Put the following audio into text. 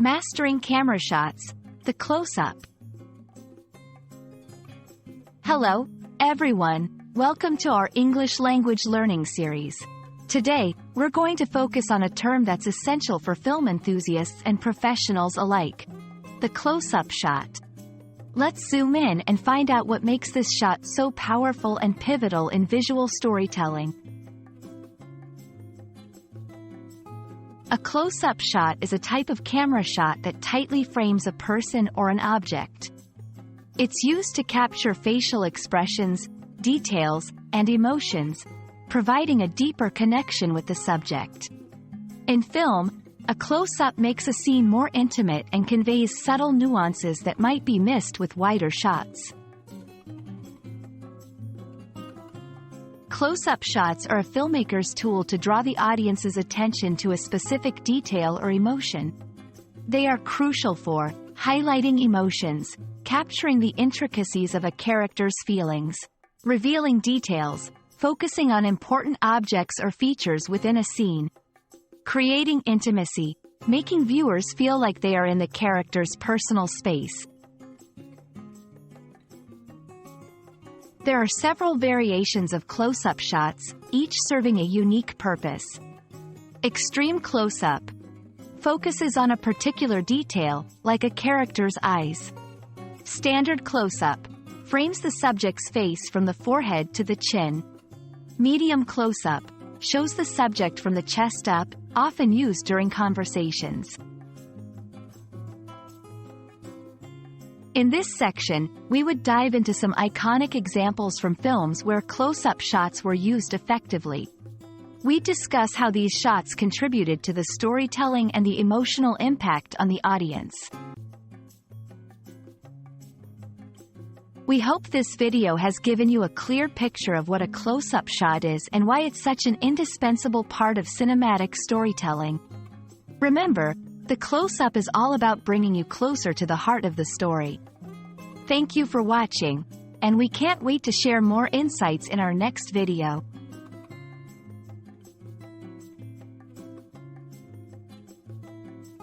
Mastering camera shots, the close-up. Hello, everyone. Welcome to our English language learning series. Today, we're going to focus on a term that's essential for film enthusiasts and professionals alike: the close-up shot. Let's zoom in and find out what makes this shot so powerful and pivotal in visual storytelling. A close-up shot is a type of camera shot that tightly frames a person or an object. It's used to capture facial expressions, details, and emotions, providing a deeper connection with the subject. In film, a close-up makes a scene more intimate and conveys subtle nuances that might be missed with wider shots. Close-up shots are a filmmaker's tool to draw the audience's attention to a specific detail or emotion. They are crucial for highlighting emotions, capturing the intricacies of a character's feelings, revealing details, focusing on important objects or features within a scene, creating intimacy, making viewers feel like they are in the character's personal space. There are several variations of close-up shots, each serving a unique purpose. Extreme close-up focuses on a particular detail, like a character's eyes. Standard close-up frames the subject's face from the forehead to the chin. Medium close-up shows the subject from the chest up, often used during conversations. In this section, we would dive into some iconic examples from films where close-up shots were used effectively. We discuss how these shots contributed to the storytelling and the emotional impact on the audience. We hope this video has given you a clear picture of what a close-up shot is and why it's such an indispensable part of cinematic storytelling. Remember, the close-up is all about bringing you closer to the heart of the story. Thank you for watching, and we can't wait to share more insights in our next video.